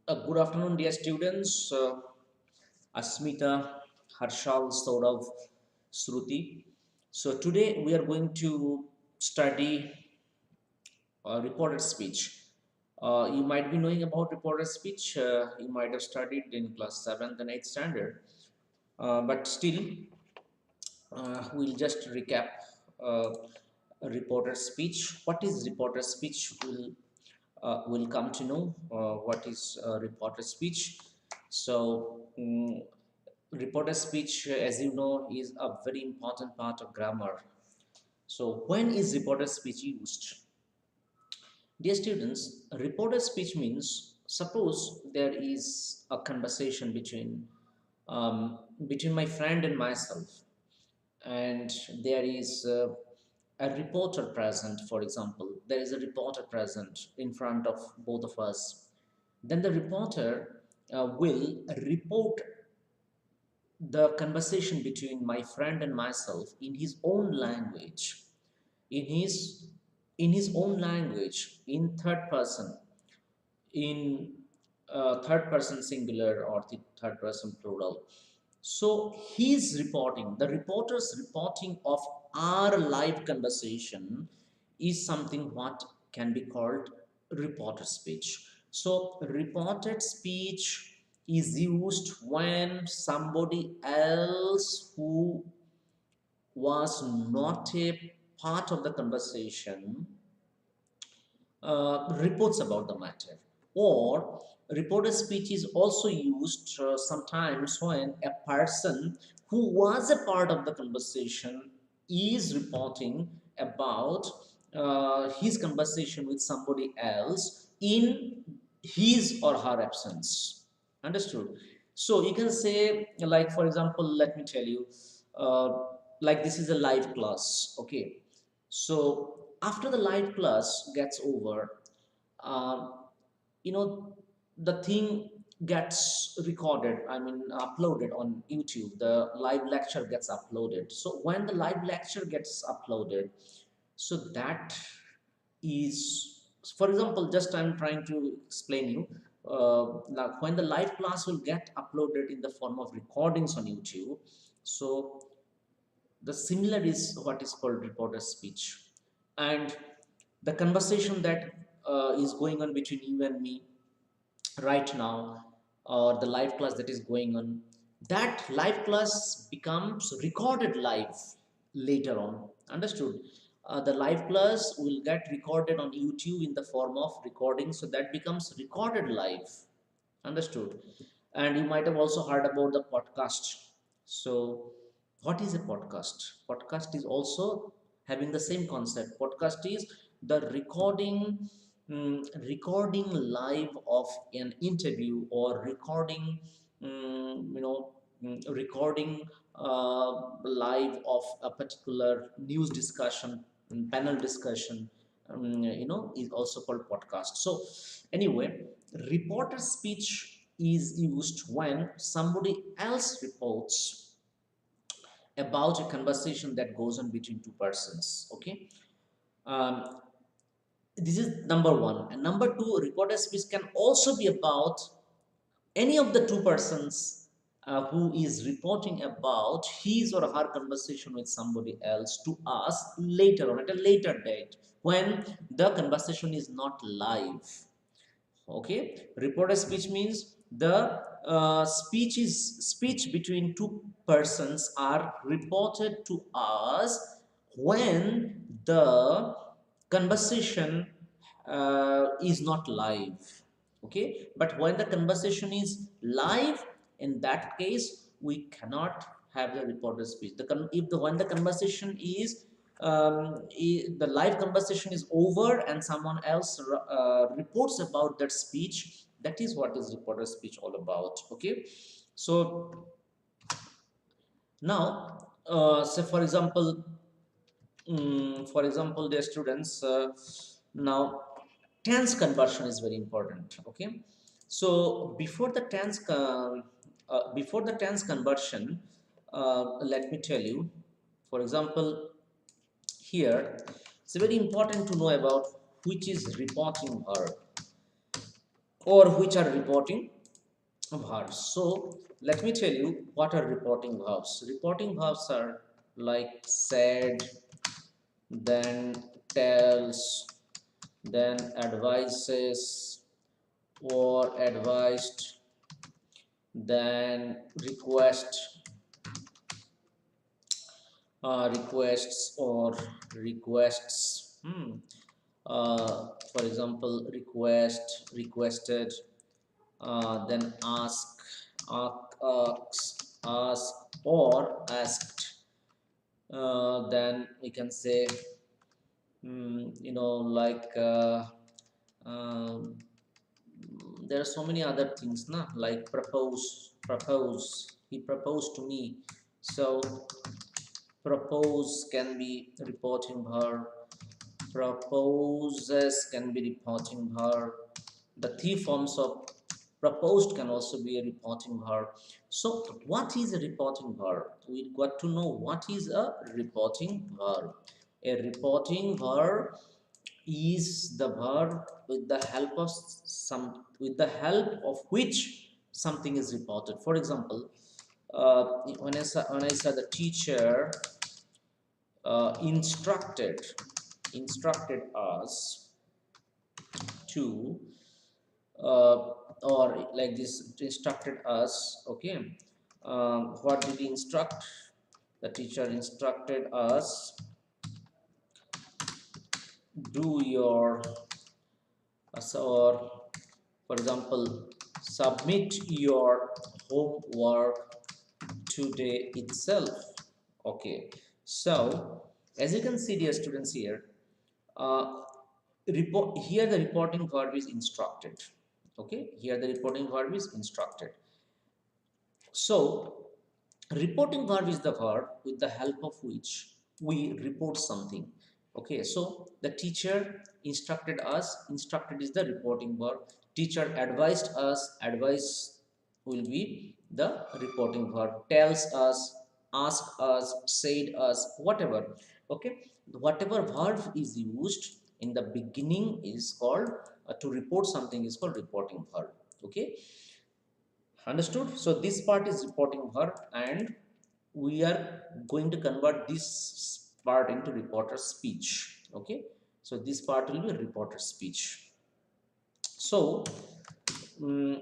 Good afternoon, dear students. Asmita, Harshal, Saurav, Shruti. So today we are going to study reported speech. You might be knowing about reported speech. You might have studied in class 7th and 8th standard. But still, we'll just recap uh, reported speech. What is reported speech? We'll come to know what is reported speech. So, reported speech, as you know, is a very important part of grammar. So, when is reported speech used? Dear students, reported speech means suppose there is a conversation between my friend and myself, and there is a reporter present. For example, there is a reporter present in front of both of us. Then the reporter will report the conversation between my friend and myself in his own language, in his own language, in third person, in third person singular or the third person plural. So he's reporting, the reporter's reporting of our live conversation is something what can be called reported speech. So reported speech is used when somebody else who was not a part of the conversation reports about the matter. Or reported speech is also used sometimes when a person who was a part of the conversation is reporting about his conversation with somebody else in his or her absence. Understood? So you can say, like, for example, let me tell you, uh, like this is a live class, okay? So after the live class gets over, uh, you know, the thing gets recorded, I mean, uploaded on YouTube. The live lecture gets uploaded. So when the live lecture gets uploaded, so that is, for example, just I'm trying to explain you, like when the live class will get uploaded in the form of recordings on YouTube. So the similar is what is called reporter speech. And the conversation that is going on between you and me right now, or the live class that is going on, that live class becomes recorded live later on. Understood? The live class will get recorded on YouTube in the form of recording, so that becomes recorded live. Understood? And you might have also heard about the podcast. So what is a podcast? Podcast is also having the same concept. Podcast is the recording live of an interview, or recording recording live of a particular news discussion, panel discussion, is also called podcast. So anyway, reporter speech is used when somebody else reports about a conversation that goes on between two persons. Okay, um, this is number one. And number two, reported speech can also be about any of the two persons who is reporting about his or her conversation with somebody else to us later on, at a later date, when the conversation is not live. Okay, reported speech means the speech between two persons are reported to us when the conversation is not live. Okay, but when the conversation is live, in that case we cannot have the reported speech. If the when the conversation is the live conversation is over and someone else reports about that speech, that is what is reported speech all about. Okay, so now say for example, dear students, now tense conversion is very important. Okay, so before the tense conversion, let me tell you, for example, here it's very important to know about which is reporting verb. or which are reporting verbs. So let me tell you what are reporting verbs. Reporting verbs are like said, then tells, then advises or advised, then requests or requests. For example, request, requested, then ask, or asked. Then we can say, like um, there are so many other things, na, like propose, he proposed to me. So propose can be reporting verb, proposes can be reporting verb, the three forms of proposed can also be a reporting verb. So what is a reporting verb? We got to know what is a reporting verb. A reporting verb is the verb with the help of which something is reported. For example, when I said the teacher instructed us to, or like this, instructed us, okay. What did he instruct? The teacher instructed us, do your, or for example, submit your homework today itself. Okay, so as you can see, dear students, here report, here the reporting verb is instructed. Okay, here the reporting verb is instructed. So reporting verb is the verb with the help of which we report something. Okay, so the teacher instructed us, instructed is the reporting verb. Teacher advised us, advice will be the reporting verb. Tells us, ask us, said us, whatever. Okay, whatever verb is used in the beginning is called, to report something is called reporting verb. Okay, understood? So this part is reporting verb, and we are going to convert this part into reporter speech. Okay, so this part will be reporter speech. So um,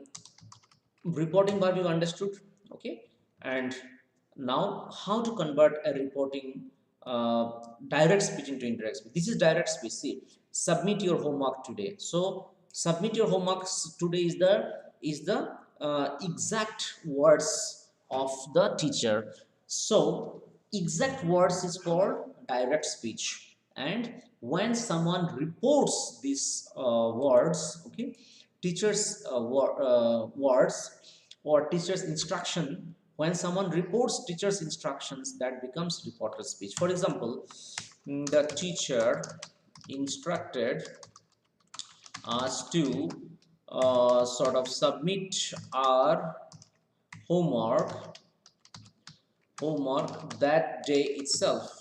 reporting verb you understood. Okay, and now how to convert a reporting direct speech into indirect speech. This is direct speech. See, submit your homework today. So submit your homework today is the exact words of the teacher. So exact words is called direct speech, and when someone reports these words, okay, teachers words or teachers instruction, when someone reports teachers instructions, that becomes reporter speech. For example, the teacher instructed us to sort of submit our homework that day itself.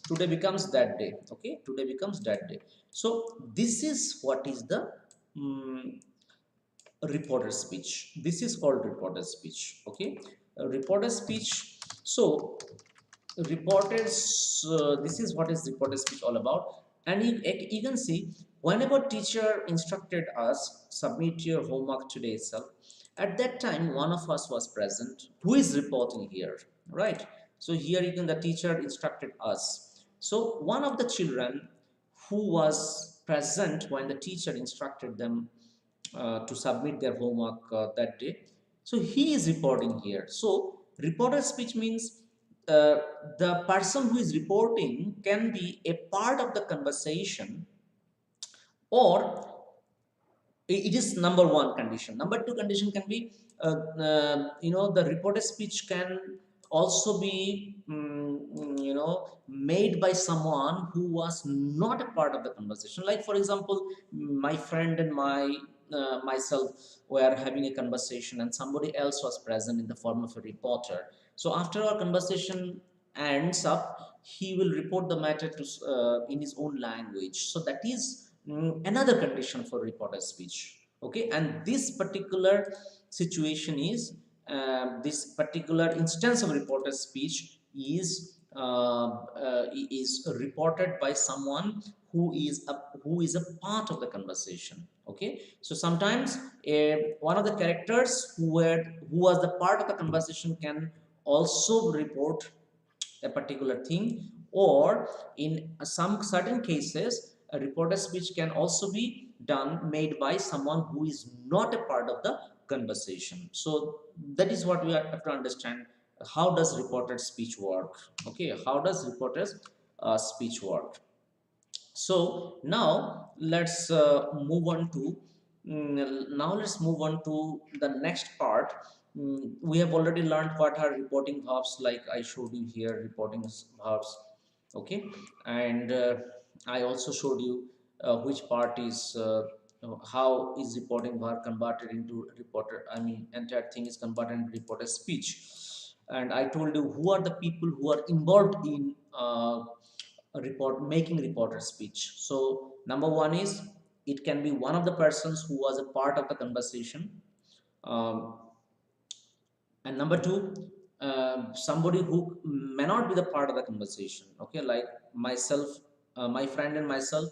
Today becomes that day. Okay, today becomes that day. So this is what is the um, reporter speech. This is called reporter speech. Okay, reporter speech. So reporters, this is what is reporter speech all about. And you can see, whenever teacher instructed us submit your homework today itself, at that time one of us was present who is reporting here, right? So here you can, the teacher instructed us, so one of the children who was present when the teacher instructed them to submit their homework that day, so he is reporting here. So reporter speech means uh, the person who is reporting can be a part of the conversation, or it is number one condition. Number two condition can be, the reported speech can also be made by someone who was not a part of the conversation. Like for example, my friend and myself were having a conversation, and somebody else was present in the form of a reporter. So after our conversation ends up, he will report the matter to in his own language. So that is another condition for reporter speech. Okay, and this particular situation is this particular instance of reported speech is reported by someone who is a part of the conversation. Okay, so sometimes one of the characters who was the part of the conversation can also report a particular thing, or in some certain cases a reporter speech can also be done made by someone who is not a part of the conversation. So that is what we have to understand. How does reported speech work? Okay, how does reported speech work? So now let's move on to the next part. We have already learned what are reporting verbs, like I showed you here reporting verbs. Okay, and I also showed you which part is how is reporting verb converted into reporter, I mean entire thing is converted into reported speech. And I told you who are the people who are involved in a report making reporter speech. So number one is it can be one of the persons who was a part of the conversation. um, and number two, somebody who may not be the part of the conversation. Okay, like myself, my friend and myself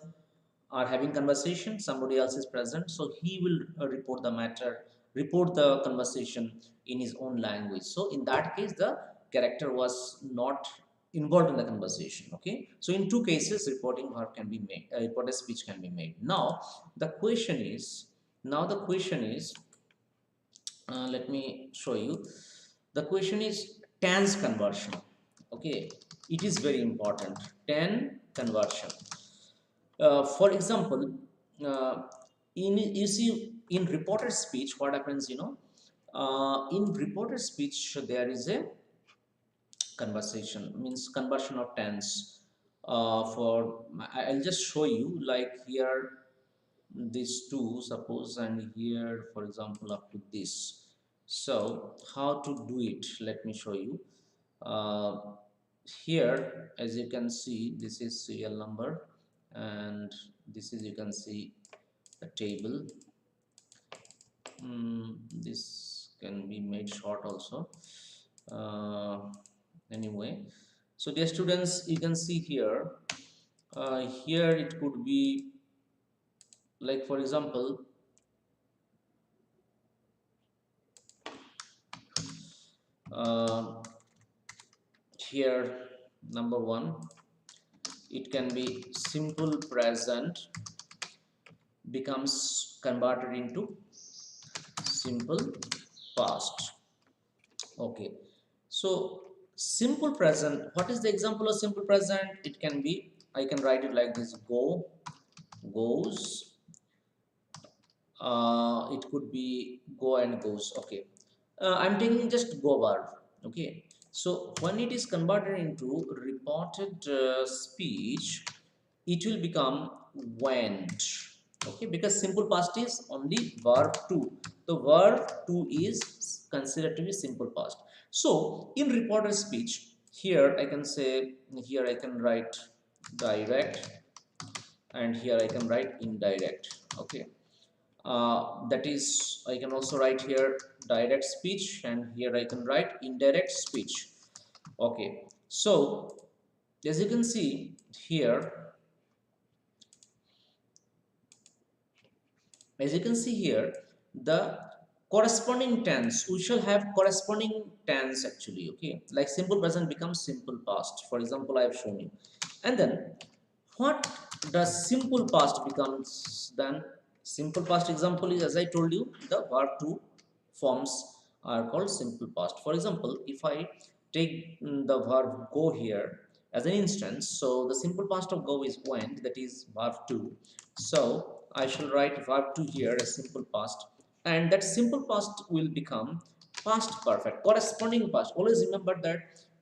are having conversation, somebody else is present, so he will report the matter, report the conversation in his own language. So in that case the character was not involved in the conversation. Okay, so in two cases reporting verb can be made, reported speech can be made. Now the question is, now the question is let me show you. The question is tense conversion. Okay, it is very important. Tense conversion. For example, uh, in you see in reported speech what happens, in reported speech there is a conversation, means conversion of tense. For I'll just show you, like here these two suppose, and here for example up to this. So how to do it, let me show you. uh, Here as you can see this is serial number, and this is, you can see, a table. This can be made short also. uh, Anyway, so dear students, you can see here, here it could be, like for example, uh, here number one, it can be simple present becomes converted into simple past. Okay, so simple present, what is the example of simple present? It can be, I can write it like this: go, goes. It could be go and goes. Okay, I'm taking just go verb. Okay, so when it is converted into reported speech, it will become went. Okay, because simple past is only verb to, the verb to is considered to be simple past. So in reported speech, here I can say, here I can write direct, and here I can write indirect. Okay, that is, I can also write here direct speech, and here I can write indirect speech. Okay, so as you can see here, as you can see here, the corresponding tense, we shall have corresponding tense actually. Okay, like simple present becomes simple past, for example I have shown you. And then what does simple past becomes then? Simple past example is, as I told you, the verb to forms are called simple past. For example, if I take the verb go here as an instance, so the simple past of go is went, that is verb to. So I shall write verb to here as simple past, and that simple past will become past perfect, corresponding past. Always remember that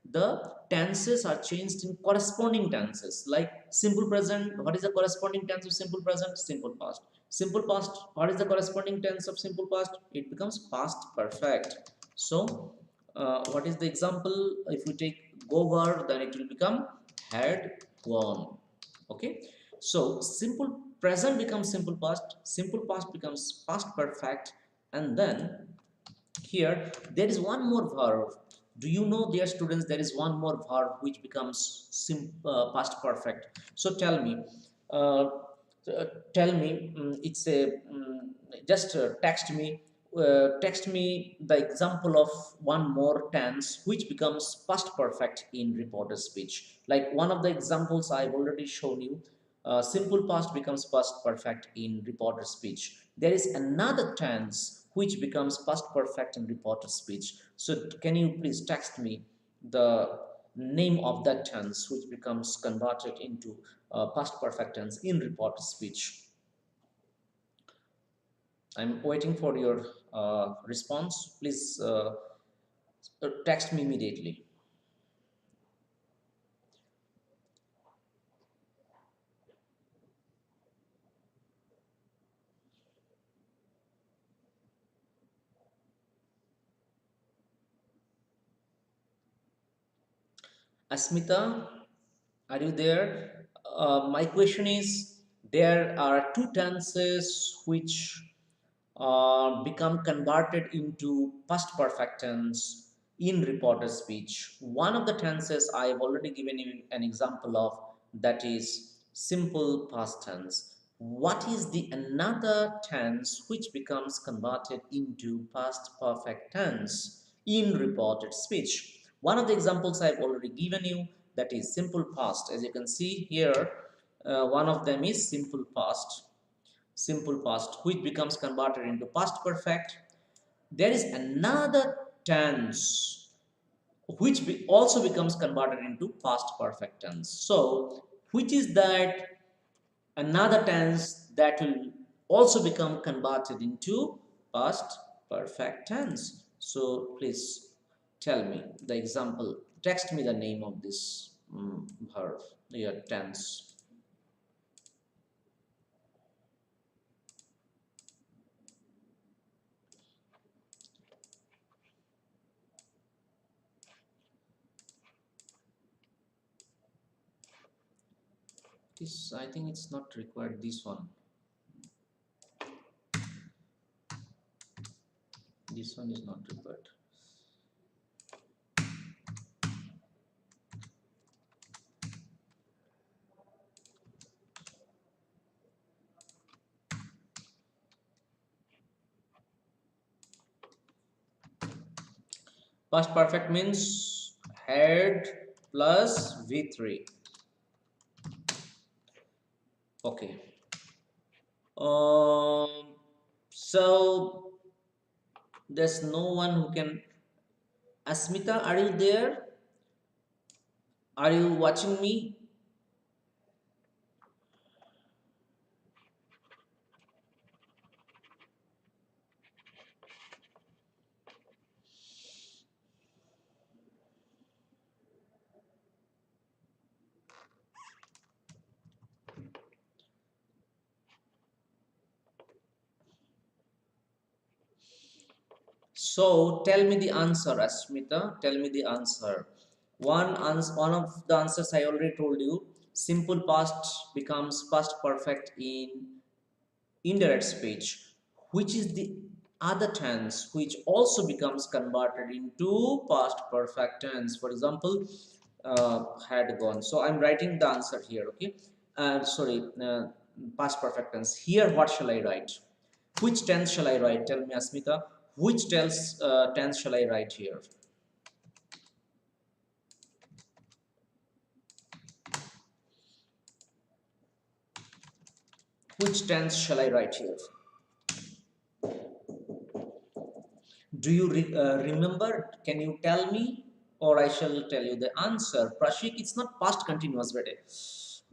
the tenses are changed in corresponding tenses. Like simple present, what is the corresponding tense of simple present? Simple past. Simple past, what is the corresponding tense of simple past? It becomes past perfect. So what is the example? If we take go verb, then it will become had gone. Okay, so simple present becomes simple past becomes past perfect, and then here there is one more verb. Do you know, dear students, there is one more verb which becomes past perfect? So uh, tell me, it's a just text me the example of one more tense which becomes past perfect in reported speech. Like one of the examples I've already shown you, simple past becomes past perfect in reported speech. There is another tense which becomes past perfect in reported speech. So can you please text me the name of that tense which becomes converted into past perfect tense in reported speech? I'm waiting for your response. Please text me immediately. Asmita, are you there? My question is, there are two tenses which become converted into past perfect tense in reported speech. One of the tenses I have already given you an example of, that is simple past tense. What is the another tense which becomes converted into past perfect tense in reported speech? One of the examples I've already given you, that is simple past. As you can see here, one of them is simple past which becomes converted into past perfect. There is another tense which also becomes converted into past perfect tense. So which is that another tense that will also become converted into past perfect tense? So please tell me the example, text me the name of this verb, your tense. This, I think it's not required, this one. This one is not required. Past perfect means had plus V3. Okay. So there's no one who can. Asmita, are you there? Are you watching me? So tell me the answer, Asmita. Tell me the answer. One of the answers I already told you. Simple past becomes past perfect in indirect speech. Which is the other tense which also becomes converted into past perfect tense? For example, had gone. So I'm writing the answer here. Okay. Sorry, past perfect tense. Here, what shall I write? Which tense shall I write? Tell me, Asmita. Which tense shall I write here? Which tense shall I write here? Do you remember? Can you tell me, or I shall tell you the answer? Prashik, it's not past continuous, but it's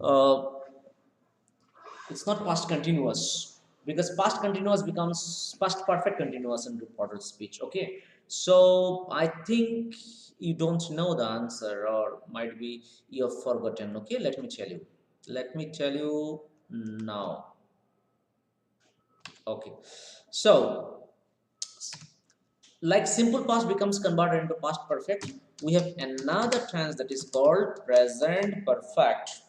not past continuous, because past continuous becomes past perfect continuous in reported speech. Okay, so I think you don't know the answer, or might be you've forgotten. Okay, let me tell you. Let me tell you now. Okay, so like simple past becomes converted into past perfect, we have another tense that is called present perfect.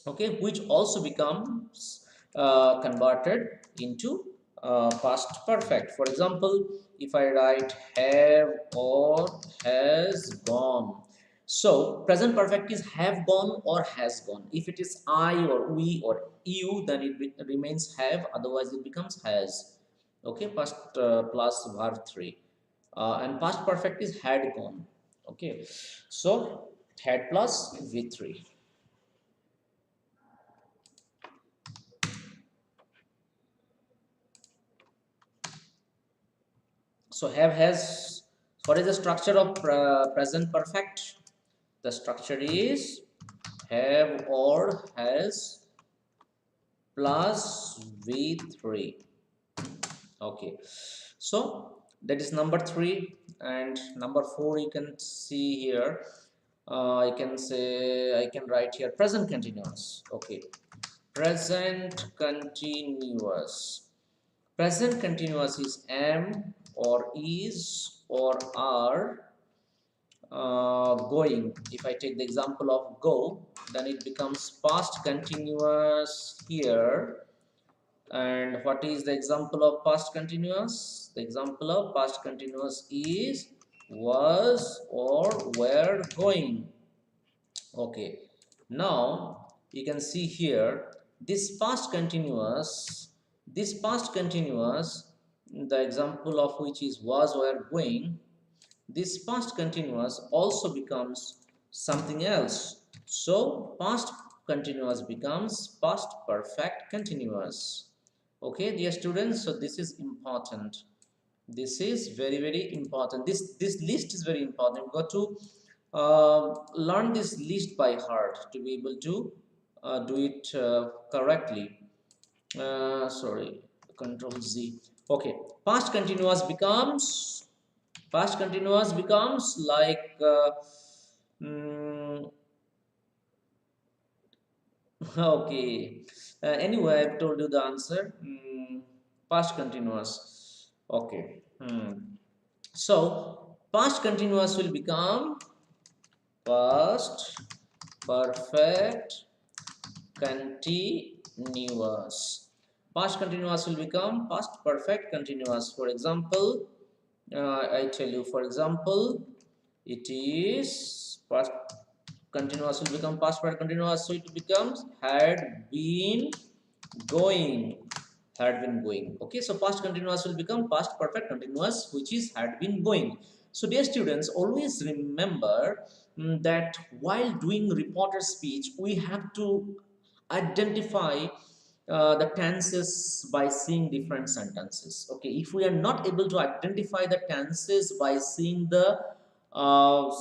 Okay, which also becomes converted into past perfect. For example, if I write have or has gone, so present perfect is have gone or has gone. If it is I or we or you, then it remains have, otherwise it becomes has. Okay, past plus verb 3, and past perfect is had gone. Okay, so had plus v3. So have has, what is the structure of present perfect? The structure is have or has plus v3. Okay, so that is number 3, and number 4 you can see here. I can say, I can write here present continuous. Okay, present continuous. Present continuous is am or is or are going. If I take the example of go, then it becomes past continuous here. And what is the example of past continuous? The example of past continuous is was or were going. Okay, now you can see here this past continuous, the example of which is was or going, this past continuous also becomes something else. So past continuous becomes past perfect continuous. Okay, dear students, so this is important. This is very important. This list is very important. You've got to learn this list by heart to be able to do it correctly. Sorry, Control Z. Okay, past continuous becomes like mm, okay. Anyway, I've told you the answer. Past continuous. Okay. So past continuous will become past perfect continuous. Past continuous will become past perfect continuous. For example, I tell you, for example, it is past continuous will become past perfect continuous, so it becomes had been going. Had been going. Okay, so past continuous will become past perfect continuous, which is had been going. So dear students, always remember that while doing reporter speech, we have to identify the tenses by seeing different sentences. Okay, if we are not able to identify the tenses by seeing the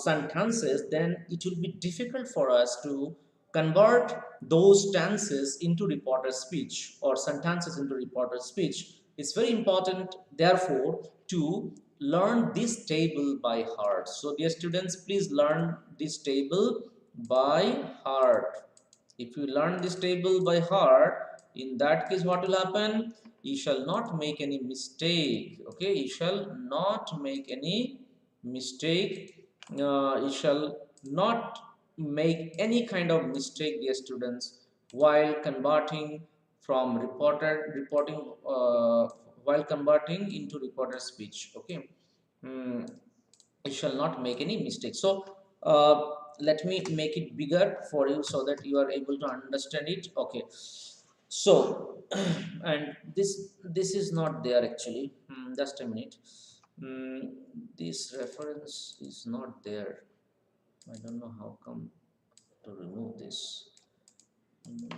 sentences, then it will be difficult for us to convert those tenses into reporter speech or sentences into reporter speech. It's very important, therefore, to learn this table by heart. So dear students, please learn this table by heart. If you learn this table by heart, in that case what will happen? You shall not make any mistake. Okay, you shall not make any mistake. You shall not make any kind of mistake, dear students, while converting from reporting while converting into reporter speech. Okay, you shall not make any mistake. So let me make it bigger for you so that you are able to understand it. Okay, so and this is not there actually. Just a minute. mm, this reference is not there. I don't know how come to remove this. Mm,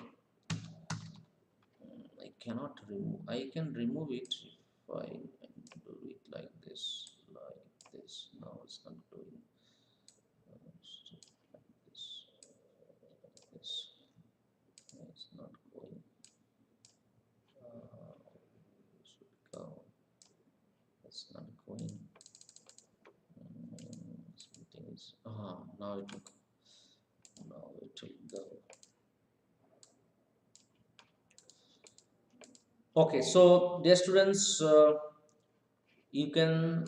I cannot remove. I can remove it if I do it like this, like this. Now it's not doing. So like this. It's not going. Should go. It's not going. Something is. Now it will. Now it will go. Okay, so dear students, you can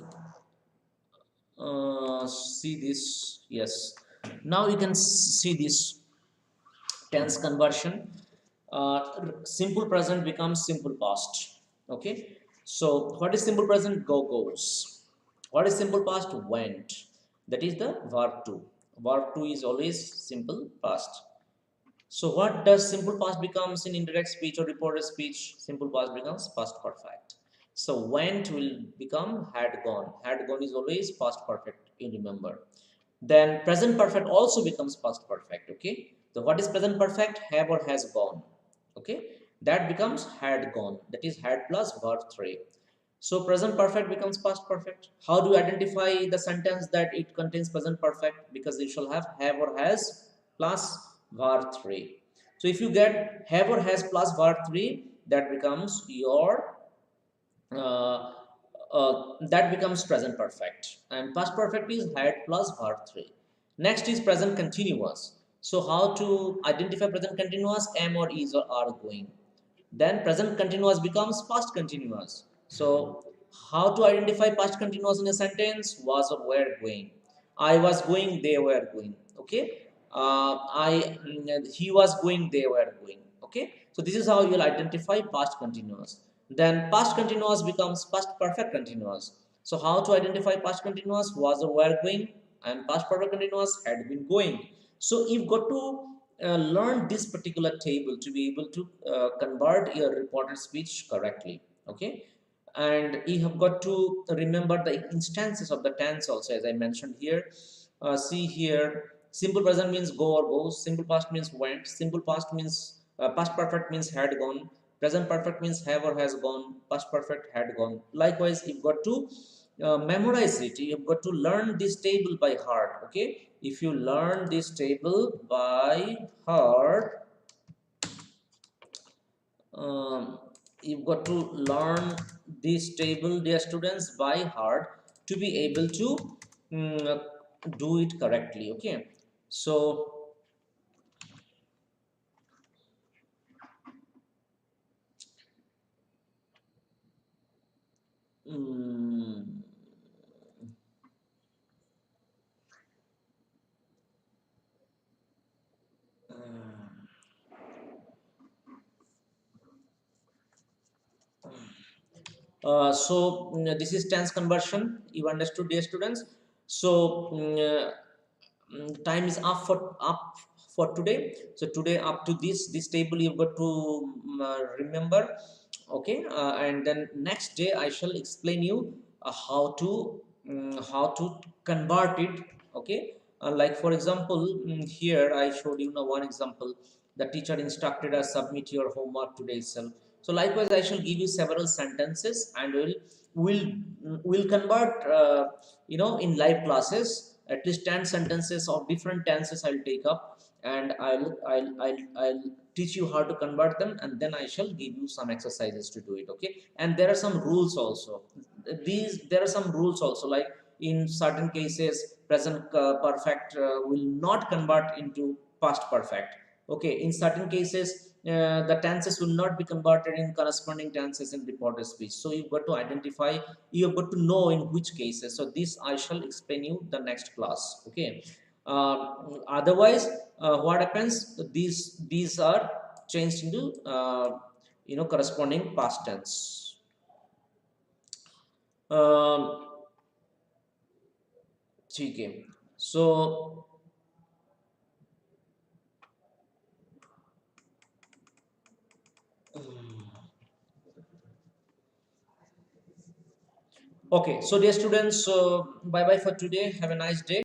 see this. Yes, now you can see this tense conversion. simple present becomes simple past. Okay, so what is simple present? Go, goes. What is simple past? Went. That is the verb 2. Verb 2 is always simple past. So what does simple past becomes in indirect speech or reported speech? Simple past becomes past perfect. So went will become had gone. Had gone is always past perfect, you remember. Then present perfect also becomes past perfect. Okay. So what is present perfect? Have or has gone. Okay. That becomes had gone. That is had plus verb 3. So present perfect becomes past perfect. How do you identify the sentence that it contains present perfect? Because it shall have or has plus var 3. So if you get have or has plus var 3, that becomes your that becomes present perfect, and past perfect is had plus verb 3. Next is present continuous. So how to identify present continuous? Am or is or are going. Then present continuous becomes past continuous. So how to identify past continuous in a sentence? Was or were going. I was going, they were going. Okay. He was going, they were going. Okay. So this is how you will identify past continuous. Then past continuous becomes past perfect continuous. So how to identify past continuous? Was or were going, and past perfect continuous had been going. So you've got to learn this particular table to be able to convert your reported speech correctly. Okay, and you have got to remember the instances of the tense also, as I mentioned here. See here, simple present means go or goes, simple past means went, simple past means past perfect means had gone, present perfect means have or has gone, past perfect had gone. Likewise, you've got to memorize it. You've got to learn this table by heart. Okay, if you learn this table by heart, um, you've got to learn this table, dear students, by heart to be able to mm, do it correctly. Okay, so mm, this is tense conversion. You understood, dear students? So time is up for today. So today, up to this table, you've got to remember. Okay, and then next day I shall explain you how to convert it. Okay, like for example, here I showed you now one example. The teacher instructed us submit your homework today itself. So likewise, I shall give you several sentences, and will will convert in live classes. At least 10 sentences of different tenses I'll take up, and I'll teach you how to convert them, and then I shall give you some exercises to do it. Okay, and there are some rules also. There are some rules also, like in certain cases present perfect will not convert into past perfect. Okay, in certain cases the tenses will not be converted in corresponding tenses in reported speech. So you've got to identify, you've got to know in which cases. So this I shall explain you the next class. Okay, otherwise what happens, these are changed into corresponding past tense. ठीक है. So okay, so dear students, bye bye for today. Have a nice day.